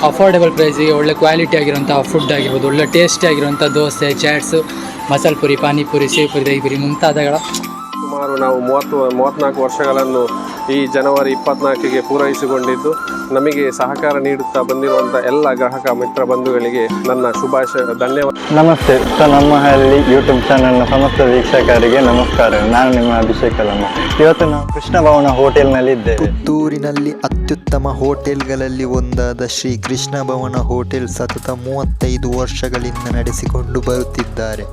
Affordable ಪ್ರೈಸಿಗೆ ಒಳ್ಳೆ quality ಆಗಿರುವಂಥ food ಆಗಿರ್ಬೋದು, ಒಳ್ಳೆ ಟೇಸ್ಟಿ ಆಗಿರುವಂಥ ದೋಸೆ, ಚಾಟ್ಸು, ಮಸಾಲೆ ಪುರಿ, ಪಾನಿಪುರಿ, ಸೇವ್ ಪುರಿ, ದಹಿ ಪುರಿ ಮುಂತಾದಗಳ ಸುಮಾರು ನಾವು 34 ವರ್ಷಗಳನ್ನು ಈ ಜನವರಿ 24ಗೆ ಪೂರೈಸಿಕೊಂಡಿದ್ದು, ನಮಗೆ ಸಹಕಾರ ನೀಡುತ್ತಾ ಬಂದಿರುವಂಥ ಎಲ್ಲ ಗ್ರಾಹಕ ಮಿತ್ರ ಬಂಧುಗಳಿಗೆ ನನ್ನ ಶುಭಾಶಯ, ಧನ್ಯವಾದ. ನಮಸ್ತೆ. ನಮ್ಮ ಹಳ್ಳಿ ಯೂಟ್ಯೂಬ್ ಚಾನಲ್ನ ಸಮಸ್ತ ವೀಕ್ಷಕರಿಗೆ ನಮಸ್ಕಾರ. ನಾನು ನಿಮ್ಮ ಅಭಿಷೇಕ್ ಅಲ್ಲಮ್ಮ. ಇವತ್ತು ನಾವು ಕೃಷ್ಣ ಭವನ ಹೋಟೆಲ್ನಲ್ಲಿ ಇದ್ದೇವೆ. ಪುತ್ತೂರಿನಲ್ಲಿ ಅತ್ಯುತ್ತಮ ಹೋಟೆಲ್ಗಳಲ್ಲಿ ಒಂದಾದ ಶ್ರೀ ಕೃಷ್ಣ ಭವನ ಹೋಟೆಲ್ ಸತತ 35 ವರ್ಷಗಳಿಂದ ನಡೆಸಿಕೊಂಡು ಬರುತ್ತಿದ್ದಾರೆ.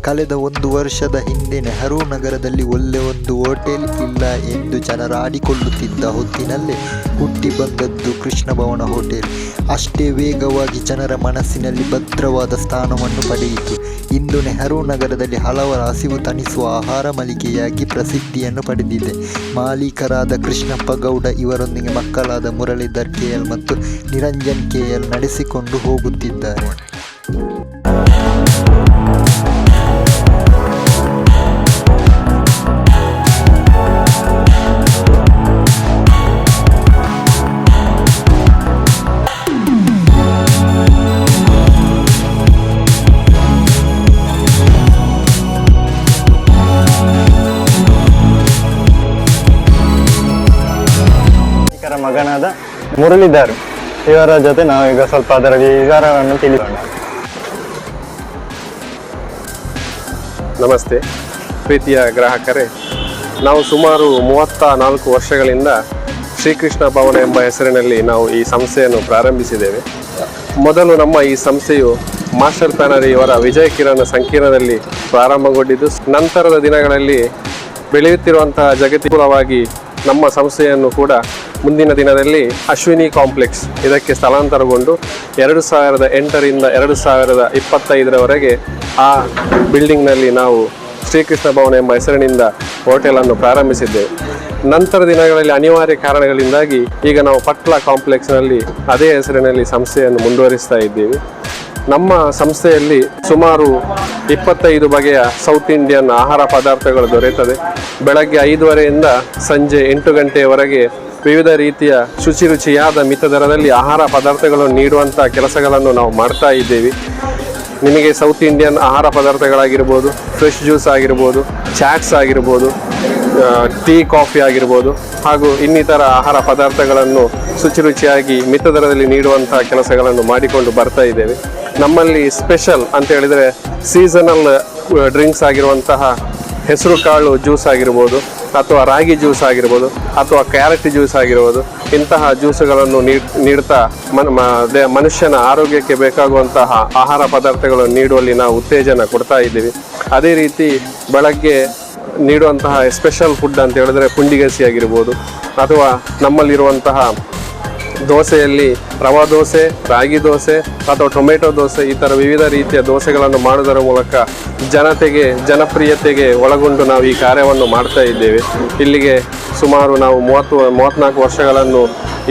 ಕಳೆದ 1 ವರ್ಷದ ಹಿಂದೆ ನೆಹರು ನಗರದಲ್ಲಿ ಒಳ್ಳೆ ಒಂದು ಹೋಟೆಲ್ ಇಲ್ಲ ಎಂದು ಜನರು ಆಡಿಕೊಳ್ಳುತ್ತಿದ್ದ ಹೊತ್ತಿನಲ್ಲೇ ಹುಟ್ಟಿ ಬಂದದ್ದು ಕೃಷ್ಣ ಭವನ ಹೋಟೆಲ್. ಅಷ್ಟೇ ವೇಗವಾಗಿ ಜನರ ಮನಸ್ಸಿನಲ್ಲಿ ಭದ್ರವಾದ ಸ್ಥಾನವನ್ನು ಪಡೆಯಿತು. ಇಂದು ನೆಹರು ನಗರದಲ್ಲಿ ಹಲವರ ಹಸಿವು ತಣಿಸುವ ಆಹಾರ ಮಳಿಗೆಯಾಗಿ ಪ್ರಸಿದ್ಧಿಯನ್ನು ಪಡೆದಿದೆ. ಮಾಲೀಕರಾದ ಕೃಷ್ಣಪ್ಪ ಗೌಡ ಇವರೊಂದಿಗೆ ಮಕ್ಕಳಾದ ಮುರಳೀಧರ್ KL ಮತ್ತು ನಿರಂಜನ್ KL ನಡೆಸಿಕೊಂಡು ಹೋಗುತ್ತಿದ್ದಾರೆ. ಮಗನಾದ ಮುರಳೀಧರ್ ಇವರ ಜೊತೆ ನಾವೀಗ ಸ್ವಲ್ಪ ಅದರ ವಿಚಾರವನ್ನು ತಿಳಿಯೋಣ. ನಮಸ್ತೆ ಪ್ರೀತಿಯ ಗ್ರಾಹಕರೇ, ನಾವು ಸುಮಾರು 34 ವರ್ಷಗಳಿಂದ ಶ್ರೀಕೃಷ್ಣ ಭವನ ಎಂಬ ಹೆಸರಿನಲ್ಲಿ ನಾವು ಈ ಸಂಸ್ಥೆಯನ್ನು ಪ್ರಾರಂಭಿಸಿದ್ದೇವೆ. ಮೊದಲು ನಮ್ಮ ಈ ಸಂಸ್ಥೆಯು ಮಾಸ್ಟರ್ ಪ್ಯಾನರಿ ಇವರ ವಿಜಯ್ ಕಿರಣ್ ಸಂಕೀರ್ಣದಲ್ಲಿ ಪ್ರಾರಂಭಗೊಂಡಿದ್ದು, ನಂತರದ ದಿನಗಳಲ್ಲಿ ಬೆಳೆಯುತ್ತಿರುವಂತಹ ಜಗತ್ತಿಪೂರ್ವವಾಗಿ ನಮ್ಮ ಸಂಸ್ಥೆಯನ್ನು ಕೂಡ ಮುಂದಿನ ದಿನದಲ್ಲಿ ಅಶ್ವಿನಿ ಕಾಂಪ್ಲೆಕ್ಸ್ ಇದಕ್ಕೆ ಸ್ಥಳಾಂತರಗೊಂಡು 2008ರಿಂದ 2025ರವರೆಗೆ ಆ ಬಿಲ್ಡಿಂಗ್ನಲ್ಲಿ ನಾವು ಶ್ರೀಕೃಷ್ಣ ಭವನ ಎಂಬ ಹೆಸರಿನಿಂದ ಹೋಟೆಲನ್ನು ಪ್ರಾರಂಭಿಸಿದ್ದೇವೆ. ನಂತರ ದಿನಗಳಲ್ಲಿ ಅನಿವಾರ್ಯ ಕಾರಣಗಳಿಂದಾಗಿ ಈಗ ನಾವು ಪಟ್ಲ ಕಾಂಪ್ಲೆಕ್ಸ್ನಲ್ಲಿ ಅದೇ ಹೆಸರಿನಲ್ಲಿ ಸಂಸ್ಥೆಯನ್ನು ಮುಂದುವರಿಸ್ತಾ ಇದ್ದೀವಿ. ನಮ್ಮ ಸಂಸ್ಥೆಯಲ್ಲಿ ಸುಮಾರು 25 ಬಗೆಯ ಸೌತ್ ಇಂಡಿಯನ್ ಆಹಾರ ಪದಾರ್ಥಗಳು ದೊರೆಯುತ್ತದೆ. ಬೆಳಗ್ಗೆ 5:30ರಿಂದ ಸಂಜೆ 8 ಗಂಟೆಯವರೆಗೆ ವಿವಿಧ ರೀತಿಯ ರುಚಿಯಾದ ಮಿತ ದರದಲ್ಲಿ ಆಹಾರ ಪದಾರ್ಥಗಳನ್ನು ನೀಡುವಂಥ ಕೆಲಸಗಳನ್ನು ನಾವು ಮಾಡ್ತಾ ಇದ್ದೇವೆ. ನಿಮಗೆ ಸೌತ್ ಇಂಡಿಯನ್ ಆಹಾರ ಪದಾರ್ಥಗಳಾಗಿರ್ಬೋದು, ಫ್ರೆಶ್ ಜ್ಯೂಸ್ ಆಗಿರ್ಬೋದು, ಚಾಟ್ಸ್ ಆಗಿರ್ಬೋದು, ಟೀ ಕಾಫಿ ಆಗಿರ್ಬೋದು, ಹಾಗೂ ಇನ್ನಿತರ ಆಹಾರ ಪದಾರ್ಥಗಳನ್ನು ರುಚಿಯಾಗಿ ಮಿತ ದರದಲ್ಲಿ ನೀಡುವಂಥ ಕೆಲಸಗಳನ್ನು ಮಾಡಿಕೊಂಡು ಬರ್ತಾ ಇದ್ದೇವೆ. ನಮ್ಮಲ್ಲಿ ಸ್ಪೆಷಲ್ ಅಂತ ಹೇಳಿದರೆ ಸೀಸನಲ್ ಡ್ರಿಂಕ್ಸ್ ಆಗಿರುವಂತಹ ಹೆಸರು ಕಾಳು ಜ್ಯೂಸ್ ಆಗಿರ್ಬೋದು, ಅಥವಾ ರಾಗಿ ಜ್ಯೂಸ್ ಆಗಿರ್ಬೋದು, ಅಥವಾ ಕ್ಯಾರೆಟ್ ಜ್ಯೂಸ್ ಆಗಿರ್ಬೋದು, ಇಂತಹ ಜ್ಯೂಸುಗಳನ್ನು ನೀಡ್ತಾ ಮನುಷ್ಯನ ಆರೋಗ್ಯಕ್ಕೆ ಬೇಕಾಗುವಂತಹ ಆಹಾರ ಪದಾರ್ಥಗಳನ್ನು ನೀಡುವಲ್ಲಿ ನಾವು ಉತ್ತೇಜನ ಕೊಡ್ತಾ ಇದ್ದೀವಿ. ಅದೇ ರೀತಿ ಬೆಳಗ್ಗೆ ನೀಡುವಂತಹ ಸ್ಪೆಷಲ್ ಫುಡ್ ಅಂತ ಹೇಳಿದ್ರೆ ಪುಂಡಿಗಸಿ ಆಗಿರ್ಬೋದು, ಅಥವಾ ನಮ್ಮಲ್ಲಿರುವಂತಹ ದೋಸೆಯಲ್ಲಿ ರವಾ ದೋಸೆ, ರಾಗಿ ದೋಸೆ ಅಥವಾ ಟೊಮೆಟೊ ದೋಸೆ, ಈ ಥರ ವಿವಿಧ ರೀತಿಯ ದೋಸೆಗಳನ್ನು ಮಾಡುವುದರ ಮೂಲಕ ಜನಪ್ರಿಯತೆಗೆ ಒಳಗೊಂಡು ನಾವು ಈ ಕಾರ್ಯವನ್ನು ಮಾಡ್ತಾ ಇದ್ದೇವೆ. ಇಲ್ಲಿಗೆ ಸುಮಾರು ನಾವು 34 ವರ್ಷಗಳನ್ನು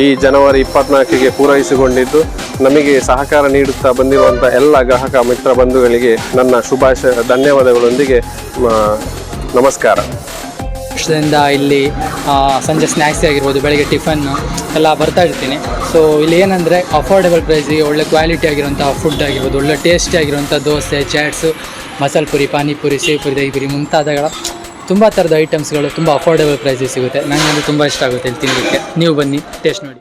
ಈ ಜನವರಿ 24ಗೆ ಪೂರೈಸಿಕೊಂಡಿದ್ದು, ನಮಗೆ ಸಹಕಾರ ನೀಡುತ್ತಾ ಬಂದಿರುವಂಥ ಎಲ್ಲ ಗ್ರಾಹಕ ಮಿತ್ರ ಬಂಧುಗಳಿಗೆ ನನ್ನ ಶುಭಾಶಯ, ಧನ್ಯವಾದಗಳೊಂದಿಗೆ ನಮಸ್ಕಾರ. ವರ್ಷದಿಂದ ಇಲ್ಲಿ ಸಂಜೆ ಸ್ನ್ಯಾಕ್ಸ್ ಆಗಿರ್ಬೋದು, ಬೆಳಗ್ಗೆ ಟಿಫನ್ ಎಲ್ಲ ಬರ್ತಾ ಇರ್ತೀನಿ. ಸೊ ಇಲ್ಲಿ ಏನಂದರೆ ಅಫೋರ್ಡೆಬಲ್ ಪ್ರೈಸಿಗೆ ಒಳ್ಳೆ ಕ್ವಾಲಿಟಿ ಆಗಿರುವಂಥ ಫುಡ್ ಆಗಿರ್ಬೋದು, ಒಳ್ಳೆ ಟೇಸ್ಟಿ ಆಗಿರುವಂಥ ದೋಸೆ, ಚಾಟ್ಸು, ಮಸಾಲೆ ಪುರಿ, ಪಾನಿಪುರಿ, ಸೇವ್ ಪುರಿ, ದಹಿ ಪುರಿ ಮುಂತಾದಗಳ ತುಂಬ ಥರದ ಐಟಮ್ಸ್ಗಳು ತುಂಬ ಅಫೋರ್ಡೆಬಲ್ ಪ್ರೈಸಿಗೆ ಸಿಗುತ್ತೆ. ನನಗಂದು ತುಂಬ ಇಷ್ಟ ಆಗುತ್ತೆ ಇಲ್ಲಿ ತಿನ್ನಲಿಕ್ಕೆ. ನೀವು ಬನ್ನಿ, ಟೇಸ್ಟ್ ನೋಡಿ.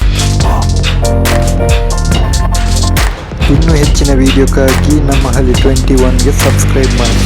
ಇನ್ನೂ ಹೆಚ್ಚಿನ ವಿಡಿಯೋಕ್ಕಾಗಿ ನಮ್ಮ ಹಳ್ಳಿ 21ಗೆ ಸಬ್ಸ್ಕ್ರೈಬ್ ಮಾಡಿ.